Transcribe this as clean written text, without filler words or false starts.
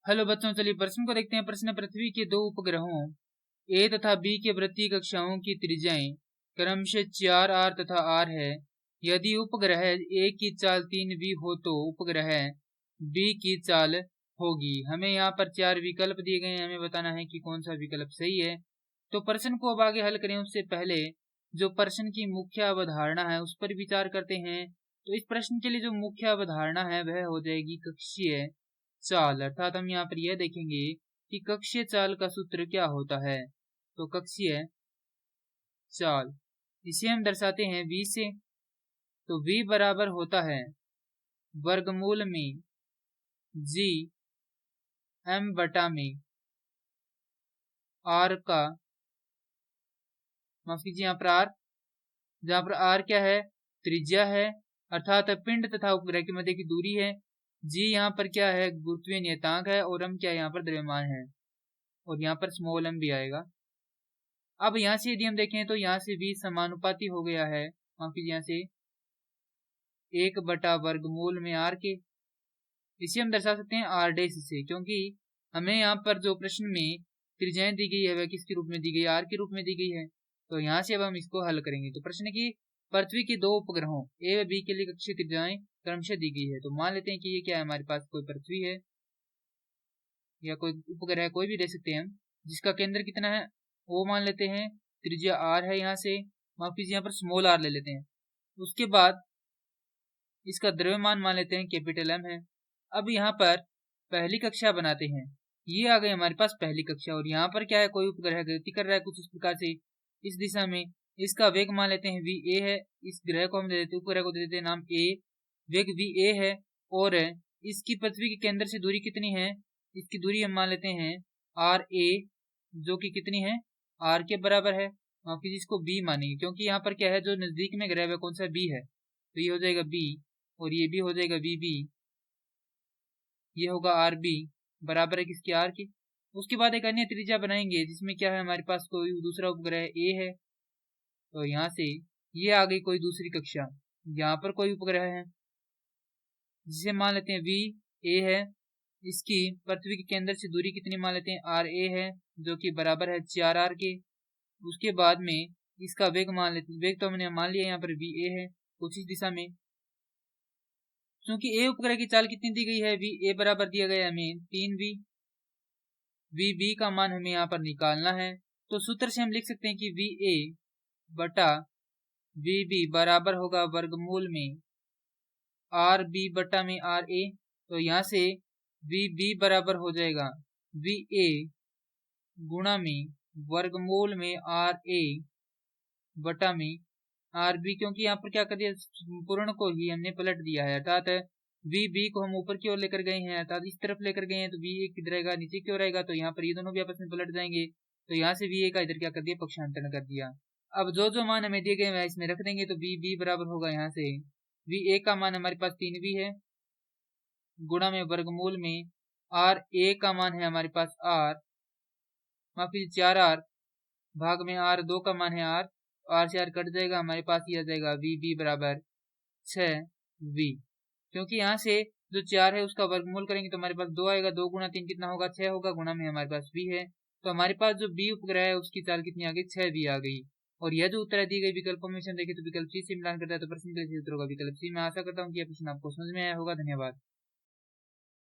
Hello बच्चों, चलिए प्रश्न को देखते हैं। प्रश्न, पृथ्वी के दो उपग्रहों ए तथा बी के वृत्तीय कक्षाओं की त्रिज्याएं क्रमशः 4r तथा r है। यदि उपग्रह ए की चाल 3v हो तो उपग्रह बी की चाल होगी। हमें यहाँ पर 4 विकल्प दिए गए हैं, हमें बताना है कि कौन सा विकल्प सही है। तो प्रश्न को अब आगे हल करें उससे पहले जो प्रश्न की मुख्य अवधारणा है उस पर विचार करते हैं। तो इस प्रश्न के लिए जो मुख्य अवधारणा है वह हो जाएगी कक्षीय चाल। अर्थात हम यहाँ पर यह देखेंगे कि कक्षीय चाल का सूत्र क्या होता है। तो कक्षीय चाल इसे हम दर्शाते हैं v से। तो v बराबर होता है वर्गमूल में g m बटा में r का, माफ कीजिए यहाँ पर r, जहाँ पर r क्या है, त्रिज्या है अर्थात पिंड तथा उपग्रह के मध्य की दूरी है। g यहाँ पर क्या है, गुरुत्वीय नियतांक है, और m क्या है, यहाँ पर द्रव्यमान है, और यहाँ पर स्मॉल m भी आएगा। अब यहाँ से यदि हम देखें तो यहाँ से v समानुपाती हो गया है, माफ कीजिए यहाँ से 1 बटा वर्गमूल में r के। इसे हम दर्शा सकते हैं r डैश से, क्योंकि हमें यहाँ पर जो प्रश्न में त्रिज्याएं दी गई है वह किसके रूप में दी गई है, r के रूप में दी गई है। तो यहाँ से अब हम इसको हल करेंगे। तो प्रश्न की पृथ्वी के दो उपग्रहों ए व बी के लिए कक्षीय त्रिज्याएं क्रमशः दी गई है। तो मान लेते हैं कि ये क्या है, हमारे पास कोई पृथ्वी है या कोई उपग्रह, कोई भी दे सकते हैं हम, जिसका केंद्र कितना है वो मान लेते हैं, त्रिज्या r है। यहाँ से माफ कीजिए यहाँ पर स्मॉल r ले लेते हैं। उसके बाद इसका द्रव्यमान मान लेते हैं कैपिटल M है। अब यहाँ पर पहली कक्षा बनाते हैं। ये आ गई हमारे पास पहली कक्षा, और यहाँ पर क्या है, कोई उपग्रह गति कर रहा है कुछ इस प्रकार से इस दिशा में। इसका वेग मान लेते हैं va है। इस ग्रह को हम दे देते हैं, उपग्रह को दे देते हैं नाम a, वेग va है। और इसकी पृथ्वी के केंद्र से दूरी कितनी है, इसकी दूरी हम मान लेते हैं ra, जो कि कितनी है, r के बराबर है। माफ कीजिए इसको b मानेंगे, क्योंकि यहाँ पर क्या है, जो नजदीक में ग्रह है कौन सा, b है, तो ये हो जाएगा b, और ये भी हो जाएगा vb, ये होगा rb, बराबर है किसके, r के। उसके बाद एक अन्य त्रिज्या बनाएंगे जिसमें क्या है, हमारे पास कोई दूसरा उपग्रह a है। तो यहाँ से ये आ गई कोई दूसरी कक्षा, यहाँ पर कोई उपग्रह है जिसे मान लेते हैं va है। इसकी पृथ्वी के केंद्र से दूरी कितनी मान लेते हैं, ra है, जो कि बराबर है 4r के। उसके बाद में इसका वेग मान लेते हैं, वेग तो हमने मान लिया यहाँ पर va है कुछ इस दिशा में। क्योंकि a उपग्रह की चाल कितनी दी गई है, va बराबर दिया गया है हमें 3v, vb का मान हमें यहाँ पर निकालना है। तो सूत्र से हम लिख सकते हैं कि va बटा vb बराबर होगा वर्गमूल में rb बटा में ra। तो यहाँ से vb बराबर हो जाएगा va गुणा में वर्गमूल में ra बटा में rb, क्योंकि यहाँ पर क्या कर दिया, पूर्ण को ही हमने पलट दिया है, अर्थात vb को हम ऊपर की ओर लेकर गए हैं, अर्थात इस तरफ लेकर गए हैं, तो va किधर रहेगा, नीचे की ओर रहेगा। तो यहाँ पर ये दोनों भी आपस में पलट जाएंगे। तो यहाँ से va का इधर क्या कर दिया, पक्षांतरण कर दिया। अब जो जो मान हमें दिए गए हैं इसमें रख देंगे। तो vb बराबर होगा यहाँ से va का मान हमारे पास 3v है, गुणा में वर्गमूल में ra का मान है हमारे पास r, माफ कीजिए 4r, भाग में r, 2 का मान है r, r से r कट जाएगा, हमारे पास ये आ जाएगा vb बराबर 6v। क्योंकि यहाँ से जो 4 है उसका वर्गमूल करेंगे तो हमारे पास 2 आएगा, 2 गुणा 3 कितना होगा, 6 होगा, गुणा में हमारे पास v है। तो हमारे पास जो b उपग्रह है उसकी चाल कितनी आ गई, 6v आ गई। और यह जो उत्तर दी गई विकल्पों में से हम देखें तो विकल्प सी से मिलान करता है। तो प्रश्न के लिए उत्तर होगा विकल्प सी। मैं आशा करता हूँ कि यह प्रश्न आपको समझ में आया होगा। धन्यवाद।